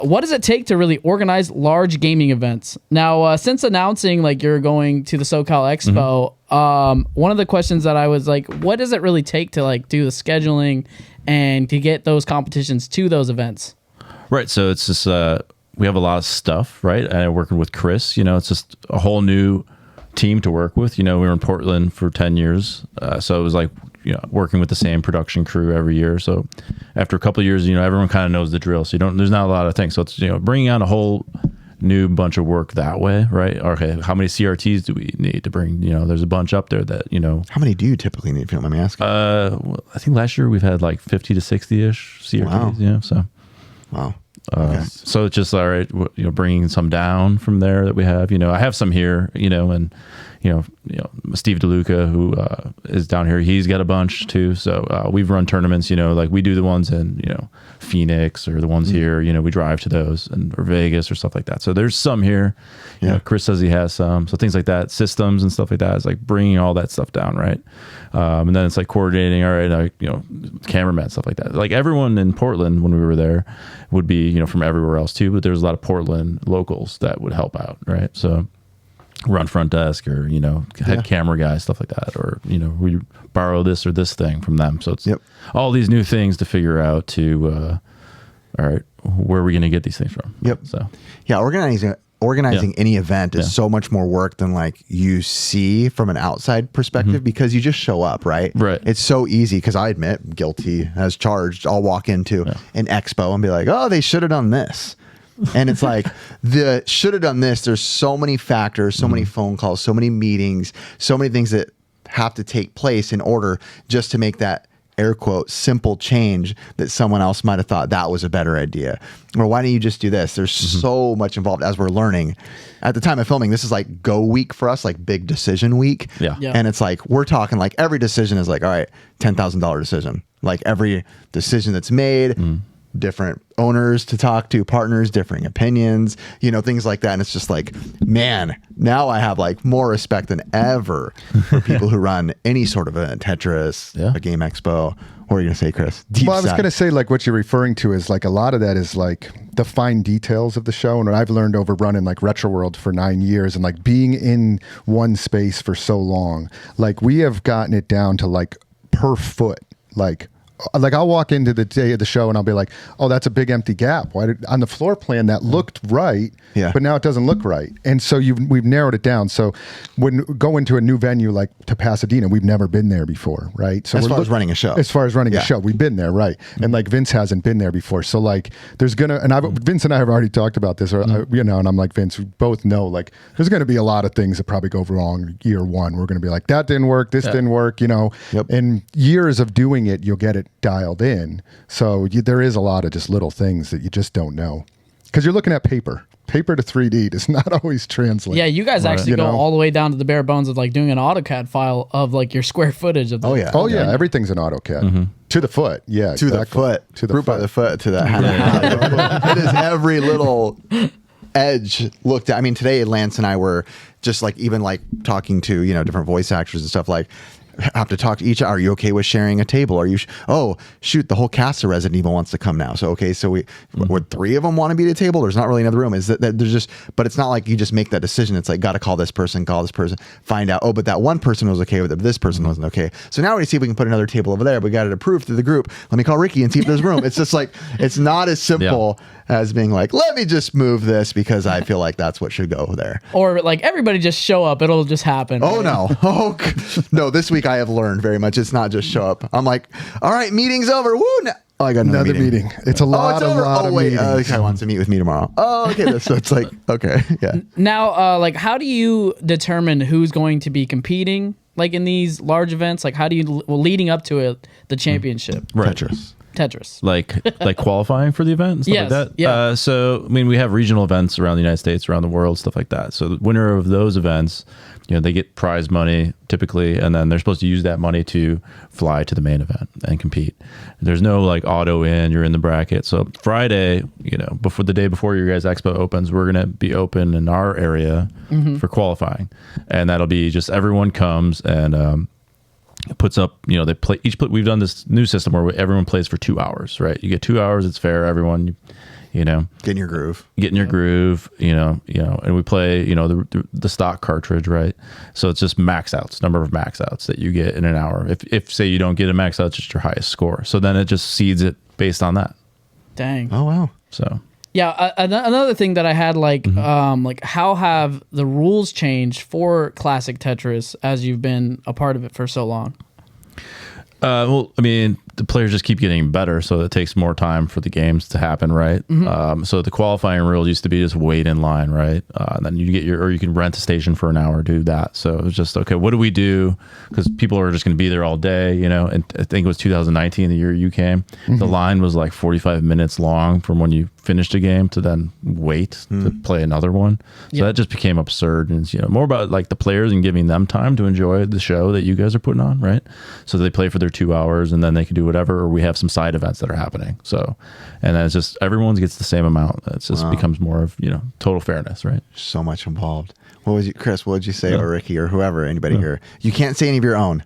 what does it take to really organize large gaming events? Now, since announcing like you're going to the SoCal Expo, one of the questions that I was like, what does it really take to like do the scheduling and to get those competitions to those events? Right. So it's just, we have a lot of stuff, right? And working with Chris, it's just a whole new team to work with. We were in Portland for 10 years. So it was like, working with the same production crew every year. So after a couple of years, everyone kind of knows the drill. So there's not a lot of things. So it's, bringing on a whole new bunch of work that way, right? Okay, how many CRTs do we need to bring? There's a bunch up there that, How many do you typically need, if you don't mind me asking? Well, I think last year we've had like 50 to 60-ish CRTs. Wow. So. Wow. Okay. So it's just all right, bringing some down from there that we have. I have some here, and Steve DeLuca, who is down here, he's got a bunch too. So we've run tournaments, like we do the ones in Phoenix or the ones here. We drive to those or Vegas or stuff like that. So there's some here. Chris says he has some. So things like that, systems and stuff like that, is like bringing all that stuff down, right? And then it's like coordinating. All right, cameraman, stuff like that. Like everyone in Portland when we were there would be from everywhere else too, but there's a lot of Portland locals that would help out, right? So run front desk or head camera guy, stuff like that, or we borrow this or this thing from them. So it's all these new things to figure out to all right, where are we going to get these things from? So organizing any event is so much more work than like you see from an outside perspective, because you just show up, right? It's so easy, because I admit, guilty as charged, I'll walk into an expo and be like, oh, they should have done this. And it's like, the should have done this. There's so many factors, so many phone calls, so many meetings, so many things that have to take place in order just to make that air quote simple change that someone else might have thought that was a better idea. Or why don't you just do this? There's so much involved as we're learning. At the time of filming, this is like go week for us, like big decision week. And it's like, we're talking like every decision is like, all right, $10,000 decision. Like every decision that's made, different owners to talk to, partners, differing opinions, things like that. And it's just like, man, now I have like more respect than ever for people who run any sort of event, Tetris, a game expo. What are you going to say, Chris? Well, I was going to say, like, what you're referring to is like a lot of that is like the fine details of the show. And what I've learned over running like Retro World for 9 years and like being in one space for so long, like we have gotten it down to like per foot, like I'll walk into the day of the show and I'll be like, oh, that's a big empty gap. On the floor plan that looked right, but now it doesn't look right. And so we've narrowed it down. So when go into a new venue like to Pasadena, we've never been there before, right? So as far as running a show. As far as running a show, we've been there, right? And like Vince hasn't been there before. So like there's Vince and I have already talked about this, or and I'm like, Vince, we both know like there's going to be a lot of things that probably go wrong year one. We're going to be like, that didn't work, this didn't work, and years of doing it, you'll get it dialed in. So there is a lot of just little things that you just don't know, because you're looking at paper to 3D does not always translate. Yeah, you guys actually go all the way down to the bare bones of like doing an AutoCAD file of like your square footage of the everything's in AutoCAD to the foot. To the foot, to the root by the foot, to the it is every little edge looked at. I mean, today Lance and I were just like even like talking to different voice actors and stuff, like have to talk to each. Are you okay with sharing a table? Are you? Oh, shoot! The whole cast of Resident Evil wants to come now. So okay, so would 3 of them want to be at a table? There's not really another room. Is that there's just? But it's not like you just make that decision. It's like got to call this person, find out. Oh, but that one person was okay with it. But this person wasn't okay. So now we see if we can put another table over there. We got it approved through the group. Let me call Ricky and see if there's room. It's just like it's not as simple as being like, let me just move this because I feel like that's what should go there. Or like everybody just show up. It'll just happen. Oh no. No, this week I have learned very much. It's not just show up. I'm like, all right, meeting's over. Woo! Oh, I got another meeting. It's a lot of wait, meetings. Guy wants to meet with me tomorrow. Oh, okay. So it's like, okay, yeah. Now, like, how do you determine who's going to be competing, like, in these large events? Like, how do you, leading up to it, the championship? Right. Tetris. Like qualifying for the event and stuff like that? Yeah. So, I mean, we have regional events around the United States, around the world, stuff like that. So the winner of those events, they get prize money typically, and then they're supposed to use that money to fly to the main event and compete. There's no like auto in, you're in the bracket. So Friday, before the day before your guys' expo opens, we're going to be open in our area for qualifying. And that'll be just everyone comes and, puts up, they play we've done this new system where everyone plays for 2 hours, right? You get 2 hours, it's fair. Everyone, you know, get in your groove, and we play, the stock cartridge, right? So it's just max outs, number of max outs that you get in an hour. If say you don't get a max out, it's just your highest score. So then it just seeds it based on that. Dang. Oh, wow. So. Yeah, another thing that I had, like how have the rules changed for classic Tetris as you've been a part of it for so long? Well, I mean, the players just keep getting better, so it takes more time for the games to happen, right? So the qualifying rules used to be just wait in line, right? And then you get or you can rent a station for an hour, do that. So it was just, okay, what do we do? Because people are just going to be there all day, and I think it was 2019, the year you came. The line was like 45 minutes long from when you finished a game to then wait to play another one. So that just became absurd. And it's, more about like the players and giving them time to enjoy the show that you guys are putting on, right? So they play for their 2 hours and then they can do whatever, or we have some side events that are happening. So, and then it's just, everyone gets the same amount. It just becomes more of, total fairness, right? So much involved. Chris, what would you say, or Ricky, or whoever, anybody here? You can't say any of your own.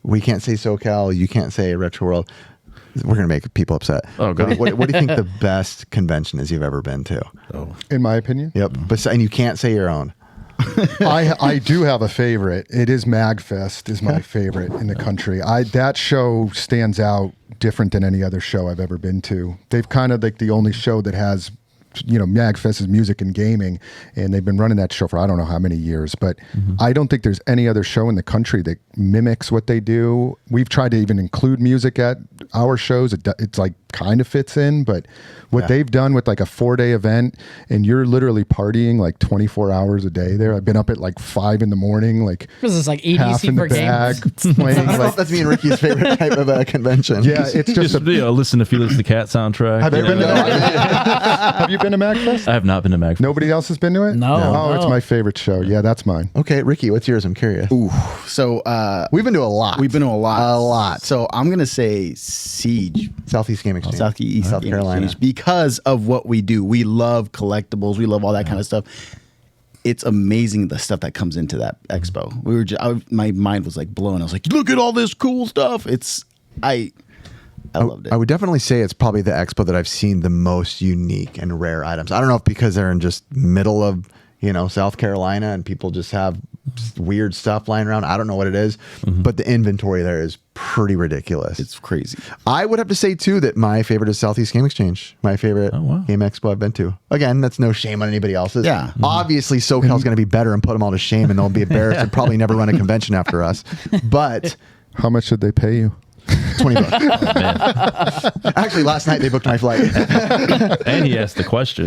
We can't say SoCal. You can't say Retro World. We're going to make people upset. Oh, God. What do you think the best convention is you've ever been to? Oh. In my opinion? Yep. And you can't say your own. I do have a favorite. It is MagFest is my favorite in the country. That show stands out different than any other show I've ever been to. They've kind of like the only show that has, MagFest is music and gaming, and they've been running that show for I don't know how many years, but I don't think there's any other show in the country that mimics what they do. We've tried to even include music at our shows. It's like kind of fits in, but what they've done with like a 4-day event, and you're literally partying like 24 hours a day there. I've been up at like 5 a.m. like this is like half EDC in the for bag, games. playing like, That's me and Ricky's favorite type of convention. yeah, it's just listen to Felix the Cat soundtrack. Have you been to Have you been to MagFest? I have not been to MagFest. Nobody else has been to it? No. Oh, No. it's my favorite show. Yeah, that's mine. Okay, Ricky, what's yours? I'm curious. Ooh, so We've been to a lot. we've been to a lot. A lot. So I'm gonna say Siege, Southeast Game Exchange. Southeast South Game Carolina. Exchange, because of what we do. We love collectibles. We love all that kind of stuff. It's amazing the stuff that comes into that expo. We were my mind was like blown. I was like, look at all this cool stuff. I loved it. I would definitely say it's probably the expo that I've seen the most unique and rare items. I don't know if because they're in just middle of, South Carolina and people just have weird stuff lying around. I don't know what it is, but the inventory there is pretty ridiculous. It's crazy. I would have to say too that my favorite is Southeast Game Exchange. My favorite game expo I've been to. Again, that's no shame on anybody else's. Yeah. Obviously, SoCal's going to be better and put them all to shame, and they'll be embarrassed and probably never run a convention after us. But How much did they pay you? $20. Actually, last night they booked my flight. And he asked the question.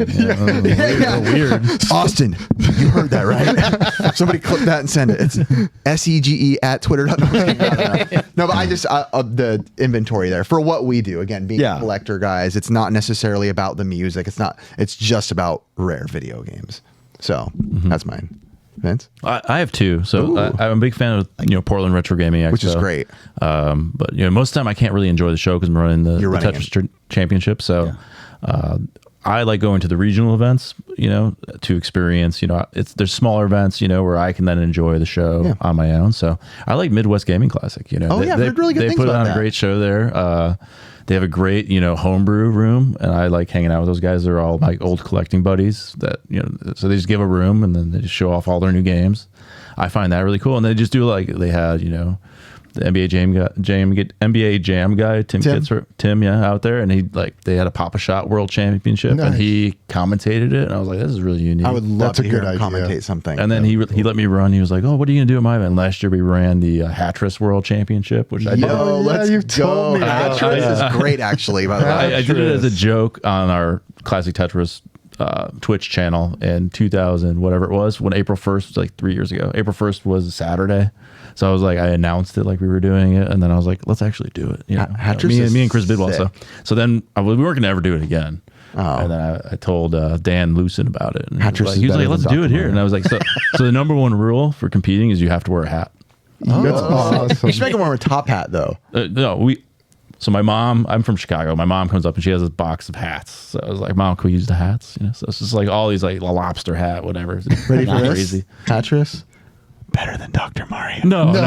Weird. Austin, you heard that, right? Somebody clip that and send it. It's SEGE@twitter.com. No, but I just the inventory there for what we do. Again, being collector guys, it's not necessarily about the music. It's just about rare video games. So that's mine. Vince? I have two. So I'm a big fan of Portland Retro Gaming Expo, which is great. But most of the time I can't really enjoy the show because I'm running the Tetris Championship. So I like going to the regional events, to experience. There's smaller events, where I can then enjoy the show on my own. So I like Midwest Gaming Classic. I've heard really good things put about on that. a great show there. They have a great, homebrew room, and I like hanging out with those guys. They're all my old collecting buddies that, so they just give a room and then they just show off all their new games. I find that really cool. And they just do they had, the NBA Jam guy, Tim, out there, and they had a Pop-A-Shot World Championship, and he commentated it, and I was like, this is really unique. I would love to hear him idea. commentate something. And then he let me run. He was like, oh, what are you gonna do at my event? Last year we ran the Hatris World Championship, which I did. Let's told me about Hatris is great, actually. By the way, I did it as a joke on our Classic Tetris Twitch channel in 2000, whatever it was, when April 1st was like 3 years ago. April 1st was a Saturday. So I was like, I announced it like we were doing it, and then I was like, let's actually do it. Me and Chris Bidwell. So then we weren't gonna ever do it again. And then I told Dan Lucen about it, and he was like, let's do it here. And I was like, so the number one rule for competing is you have to wear a hat. That's awesome. You should make him wear a top hat, though. So my mom, I'm from Chicago. My mom comes up and she has this box of hats. So I was like, Mom, can we use the hats? So it's just like all these like a lobster hat, whatever. Ready for crazy. this? Hatris? better than Dr. Mario. No way.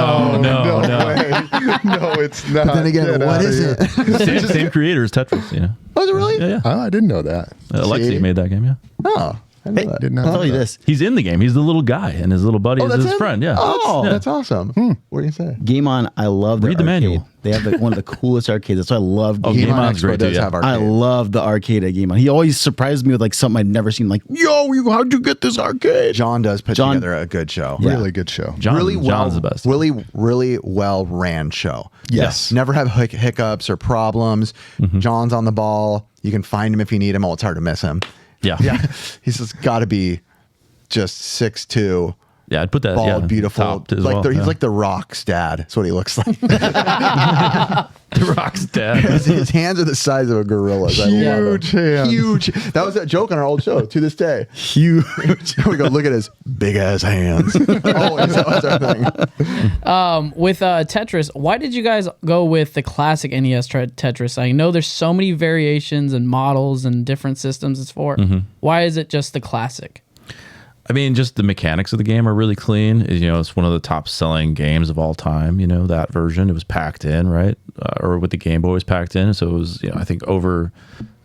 No, it's not. But then again, what is it? Same creator as Tetris, you know. Was it really? Yeah. Oh, I didn't know that. Alexi made that game, yeah. Oh. Hey, Did not I'll tell you know that. this. He's in the game. He's the little guy, and his little buddy is that's his him? friend. Yeah. Oh, Yeah. that's awesome. What do you say? Game On, I love their Read the arcade. manual. They have one of the coolest arcades. That's why I love Oh, Game Game On. On's great too, does yeah. have I arcade. love the arcade at Game On. He always surprised me with like something I'd never seen. Like, yo, how'd you get this arcade? John does put together a good show. Yeah. Really good show. John's the best. Really well ran show. Yes. Never have hiccups or problems. John's on the ball. You can find him if you need him. Oh, it's hard to miss him. Yeah. He's just got to be just 6'2", Yeah, I'd put that. bald, yeah, beautiful. topped as Like well, he's yeah. like the Rock's dad. That's what he looks like. The Rock's dad. His hands are the size of a gorilla's. I love Huge him. hands. Huge. That was that joke on our old show to this day. Huge. We go, look at his big ass hands. Always, that was our thing. With Tetris, why did you guys go with the classic NES Tetris? I know there's so many variations and models and different systems it's for. Why is it just the classic? I mean, just the mechanics of the game are really clean. You know, it's one of the top selling games of all time. You know, that version, it was packed in, right? Or with the Game Boy was packed in. So it was, you know, I think the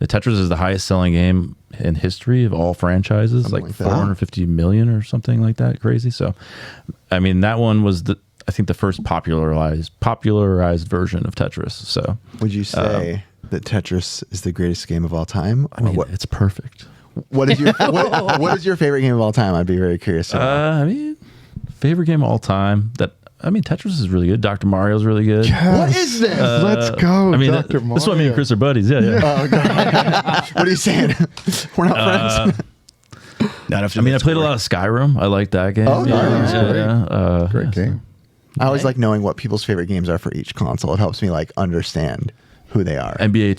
Tetris is the highest selling game in history of all franchises, Something like like that. 450 million or something like that. Crazy. So, I mean, that one was I think the first popularized version of Tetris. So Would you say that Tetris is the greatest game of all time? I mean, it's perfect. What is your what is your favorite game of all time? I'd be very curious. I mean, favorite game of all time Tetris is really good. Dr. Mario's really good. What is this? Let's go, I mean, Dr. Mario. this is why me and Chris are buddies. Yeah. Oh, God. What are you saying? We're not friends. I mean, I played a lot of Skyrim. I like that game. Oh, nice. Great game. I always like knowing what people's favorite games are for each console. It helps me like understand who they are. NBA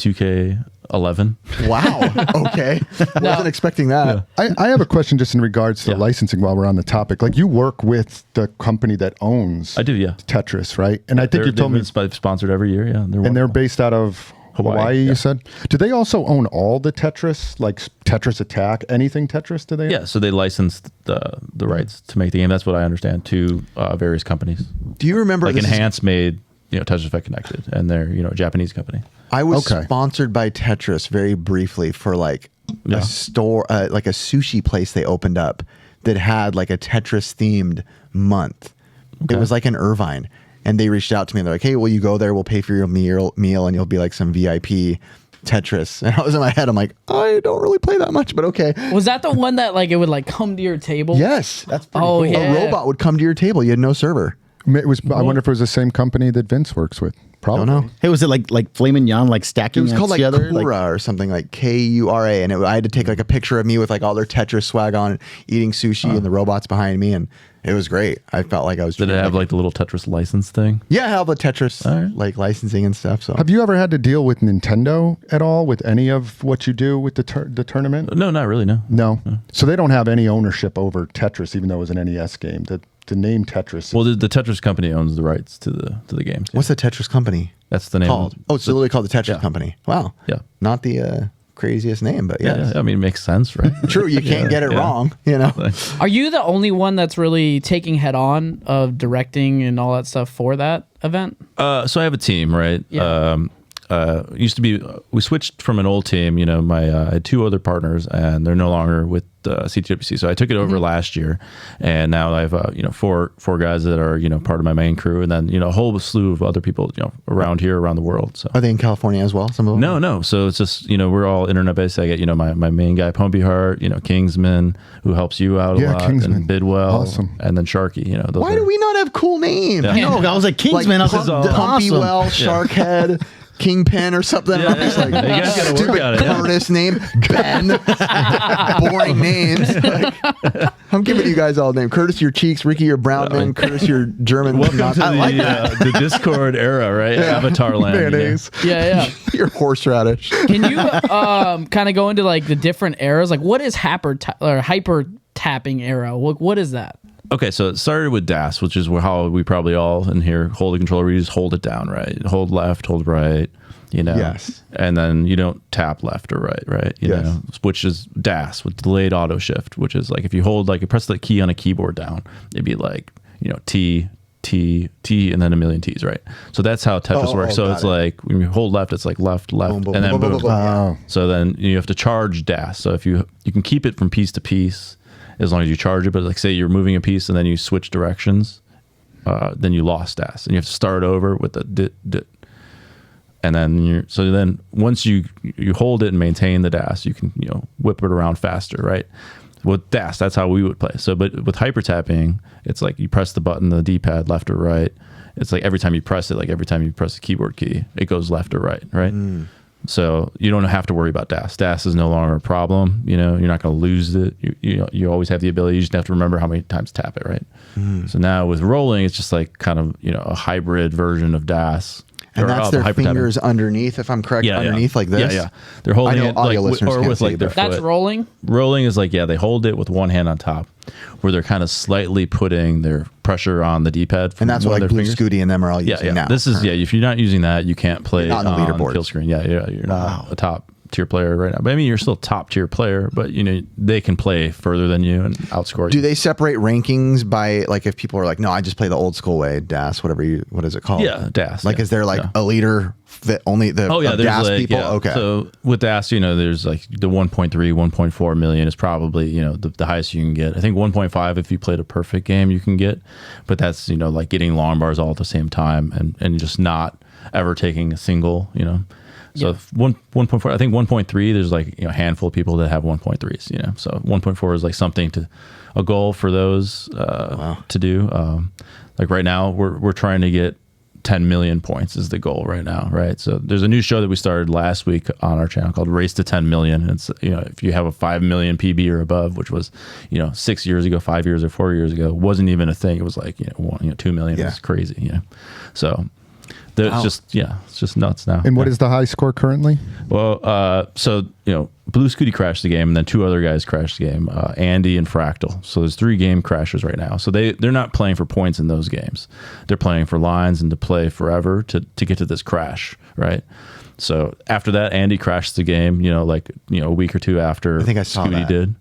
2K11. Wow. Okay. Wasn't expecting that. I have a question just in regards to licensing while we're on the topic. Like, you work with the company that owns I do, yeah. Tetris, right? And I think you told me, they've sponsored every year. Yeah, and they're wonderful. based out of Hawaii, yeah. you said? Do they also own all the Tetris, like Tetris Attack, anything Tetris? Do they? Yeah, so they licensed the rights to make the game. That's what I understand, to various companies. Do you remember Like Enhance made Tetris Effect Connected, and they're a Japanese company. I was Okay. sponsored by Tetris very briefly for like a store, like a sushi place they opened up that had like a Tetris themed month. It was like in Irvine. And they reached out to me and they're like, hey, will you go there? We'll pay for your meal and you'll be like some VIP Tetris. And I was in my head, I'm like, I don't really play that much, but okay. Was that the one that like it would like come to your table? Yes. That's pretty Oh, cool. yeah. A robot would come to your table. You had no server. It was. I wonder if it was the same company that Vince works with. Probably. Don't know. Hey, was it like Flamin' Yan, like stacking It was called like together? Kura or something, like Kura, and I had to take like a picture of me with like all their Tetris swag on, eating sushi, and the robots behind me, and it was great. I felt like I was. Did it have like the little Tetris license thing? Yeah, I have the Tetris right. like licensing and stuff. So Have you ever had to deal with Nintendo at all with any of what you do with the tournament? No, not really. No. No. So they don't have any ownership over Tetris, even though it was an NES game. The name Tetris. Well, the Tetris company owns the rights to the games. what's the Tetris company That's the name. called? Oh, it's literally called the Tetris Yeah. Company. Wow. Yeah. Not the craziest name, but yes. Yeah, I mean, it makes sense, right? True, you can't get it Yeah. wrong. You know. Are you the only one that's really taking head on of directing and all that stuff for that event? So I have a team, right? Yeah. Used to be, we switched from an old team. I had two other partners, and they're no longer with CTWC. So I took it over last year, and now I have four guys that are part of my main crew, and then a whole slew of other people around the world. So Are they in California as well? Some of them. no. So it's just we're all internet based. I get my main guy Pompey Hart, Kingsman, who helps you out a lot, Kingsman. and Bidwell, Awesome. and then Sharky. Those Why are- do we not have cool names? Yeah. I know. I was like Kingsman. I was like, Pumpy awesome. Well, Sharkhead, Kingpin, or something. Yeah, I'm just like, you guys gotta work stupid on it, yeah. Curtis name, Ben. Boring names. Like, I'm giving you guys all names. Curtis, your cheeks. Ricky, your brown man. Curtis, your German. Welcome to the Discord era, right? Avatar land. Mayonnaise. Yeah. your horseradish. Can you kind of go into like the different eras? Like, what is hyper tapping era? What is that? Okay, so it started with DAS, which is how we probably all in here hold the controller. You just hold it down, right? Hold left, hold right, Yes. And then you don't tap left or right? You Yes. know, which is DAS with delayed auto shift, which is like if you hold, like you press the key on a keyboard down, it'd be like, T, and then a million T's, right? So that's how Tetris works. So it's like when you hold left, it's like left, boom, and then boom. Wow. So then you have to charge DAS. So if you can keep it from piece to piece as long as you charge it, but like say you're moving a piece and then you switch directions, then you lost DAS and you have to start over with the dit. And then then once you hold it and maintain the DAS, you can whip it around faster, right? With DAS, that's how we would play. So, but with hyper tapping, it's like you press the button, the D-pad, left or right. It's like every time you press it, like every time you press the keyboard key, it goes left or right? So you don't have to worry about DAS. DAS is no longer a problem. You're not going to lose it. You always have the ability. You just have to remember how many times to tap it, right? So now with rolling, it's just like kind of a hybrid version of DAS. And that's their fingers underneath, if I'm correct, underneath like this? Yeah. They're holding it audio like, listeners or with like their That's foot. rolling? Rolling is like, they hold it with one hand on top, where they're kind of slightly putting their pressure on the D-pad. And that's what like Blue Scooty and them are all using now. This is, if you're not using that, you can't play on the leaderboard. Kill Screen. You're not a top tier player right now. But I mean, you're still top tier player, but they can play further than you and outscore you. Do they separate rankings by like if people are like, no, I just play the old school way, DAS, what is it called? Yeah, DAS. Like, is there like a leader that only the there's DAS like, people? Okay. So with DAS, there's like the 1.3, 1.4 million is probably, the highest you can get. I think 1.5, if you played a perfect game, you can get, but that's, like getting long bars all at the same time and just not ever taking a single, So 1.4, I think 1.3, there's like a handful of people that have 1.3s, So 1.4 is like something a goal for those to do. Like right now, we're trying to get 10 million points is the goal right now, right? So there's a new show that we started last week on our channel called Race to 10 Million. And it's if you have a 5 million PB or above, which was 6 years ago, 5 years or 4 years ago, wasn't even a thing. It was like 2 million. It's crazy, So. It's just nuts now. And what is the high score currently? Well, so Blue Scooty crashed the game, and then two other guys crashed the game, Andy and Fractal. So there's 3 game crashes right now. So they're not playing for points in those games. They're playing for lines and to play forever to get to this crash, right? So after that, Andy crashed the game. A week or two after I think I saw Scooty did.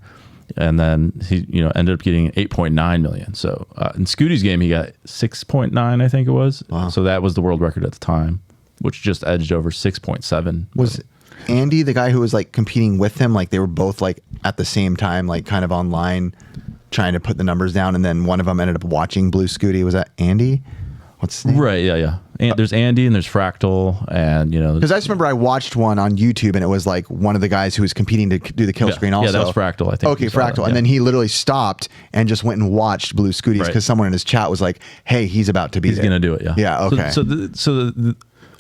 And then he, ended up getting 8.9 million. So in Scooty's game, he got 6.9, I think it was. Wow. So that was the world record at the time, which just edged over 6.7. Was Andy the guy who was like competing with him? Like they were both like at the same time, like kind of online trying to put the numbers down. And then one of them ended up watching Blue Scooty. Was that Andy? What's his name? Right, yeah. And there's Andy and there's Fractal, and because I just remember I watched one on YouTube and it was like one of the guys who was competing to do the kill screen also. Yeah, that was Fractal, I think. Okay, Fractal. And then he literally stopped and just went and watched Blue Scooties because someone in his chat was like, hey, he's about to beat it. He's going to do it, yeah. Yeah, okay. So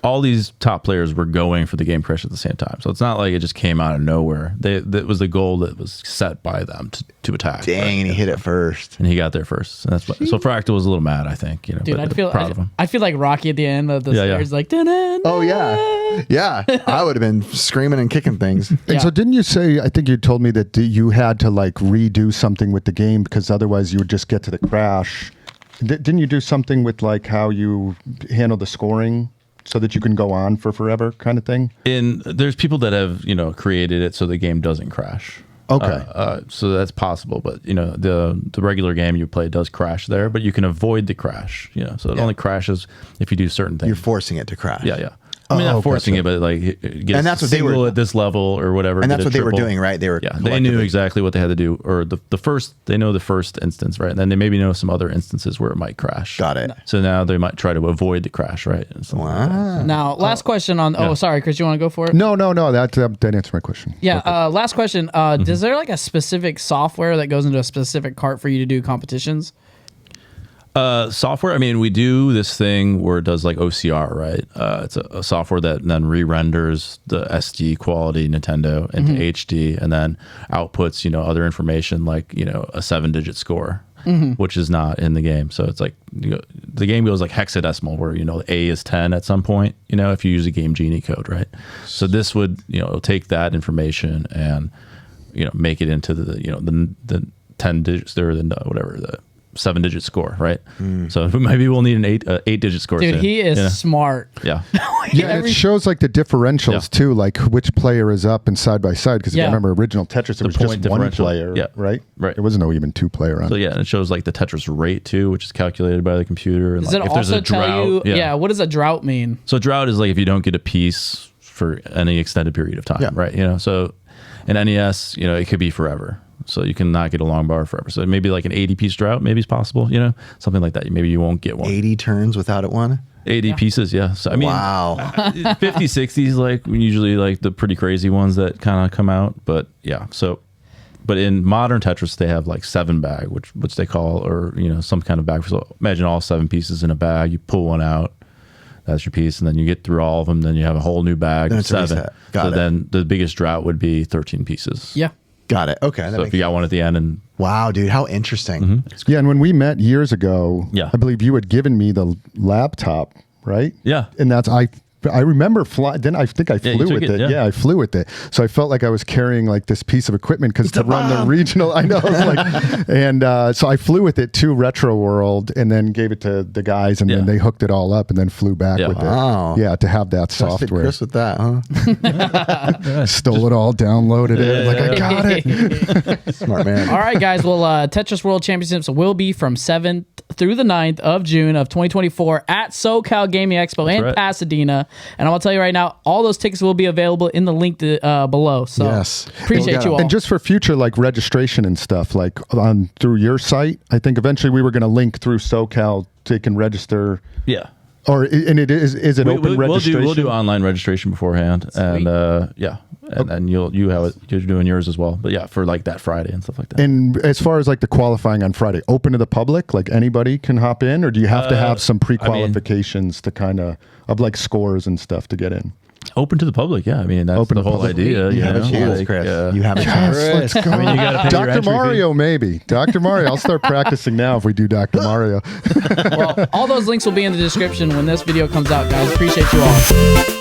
all these top players were going for the game crash at the same time. So it's not like it just came out of nowhere. That was the goal that was set by them to attack. Dang, right? And he hit it first. And he got there first. And that's what, so Fractal was a little mad, I think. Dude, I feel like Rocky at the end of the stairs, like, dun-dun-dun. Oh, yeah. Yeah. I would have been screaming and kicking things. And so didn't you say, I think you told me that you had to like redo something with the game because otherwise you would just get to the crash. Didn't you do something with like how you handle the scoring? So that you can go on for forever kind of thing? There's people that have, created it so the game doesn't crash. Okay. So that's possible. But, the regular game you play does crash there, but you can avoid the crash, So it only crashes if you do certain things. You're forcing it to crash. Yeah. I mean, not forcing it, but like get and that's what they were at this level or whatever. And that's what they were doing, right? They were they knew exactly what they had to do, or they know the first instance, right? And then they maybe know some other instances where it might crash. Got it. So now they might try to avoid the crash, right? Wow. Like that. Now, last question on. Oh, sorry, Chris, you want to go for it? No. That answered my question. Yeah. Okay. Last question. Is there like a specific software that goes into a specific cart for you to do competitions? Software, I mean, we do this thing where it does like OCR, right? It's a software that then re-renders the SD quality Nintendo into HD and then outputs, other information like, a 7-digit score, which is not in the game. So it's like, the game goes like hexadecimal where, A is 10 at some point, if you use a Game Genie code, right? So this would, take that information and, make it into the 10 digits or the 7-digit score, right? So maybe we'll need an 8-digit score. Dude, soon. he is smart. Yeah. Yeah, and it shows like the differentials too, like which player is up and side by side. Because if you remember original Tetris, it was just one player, right? Right. It wasn't even two player on. So yeah, and it shows like the Tetris rate too, which is calculated by the computer. And Does like, it if there's also a drought, tell you? Yeah. What does a drought mean? So drought is like if you don't get a piece for any extended period of time, right? You know, so in NES, you know, it could be forever. So you cannot get a long bar forever. So maybe like an 80-piece drought, maybe it's possible, you know, something like that. Maybe you won't get one. 80 turns without it one? 80 pieces, yeah. So I mean, wow. 50, 60s, like usually like the pretty crazy ones that kind of come out. But yeah, so, but in modern Tetris, they have like 7-bag, which they call, or, you know, some kind of bag. So imagine all 7 pieces in a bag. You pull one out. That's your piece, and then you get through all of them. Then you have a whole new bag of 7. So then the biggest drought would be 13 pieces. Yeah. Got it. Okay. So if you got one at the end, and wow, dude, how interesting. Yeah, and when we met years ago, Yeah. I believe you had given me the laptop, right? Yeah. And that's I remember flying. Then I think I flew with it. Yeah, I flew with it. So I felt like I was carrying like this piece of equipment because to run the regional, I know. And so I flew with it to Retro World and then gave it to the guys, and then they hooked it all up and then flew back with it. Yeah, to have that software. Chris with that, huh? Stole it all, downloaded it. Like I got it. Smart man. All right, guys. Well, Tetris World Championships will be from 7th through the 9th of June of 2024 at SoCal Gaming Expo in Pasadena. And I will tell you right now, all those tickets will be available in the link below. So appreciate you all. And just for future like registration and stuff, like on through your site, I think eventually we were going to link through SoCal so you can register. Yeah. Or and it is it open registration? We'll do online registration beforehand. Sweet. And and you have it. You're doing yours as well. But yeah, for like that Friday and stuff like that. And as far as like the qualifying on Friday, open to the public, like anybody can hop in, or do you have to have some pre-qualifications to kind of like scores and stuff to get in? Open to the public, yeah. I mean, that's the whole idea. You have a chance, Chris. You have a chance. Let's go. I mean, you gotta pay Dr. Mario, maybe. Dr. Mario. I'll start practicing now if we do Dr. Mario. Well, all those links will be in the description when this video comes out, guys. Appreciate you all.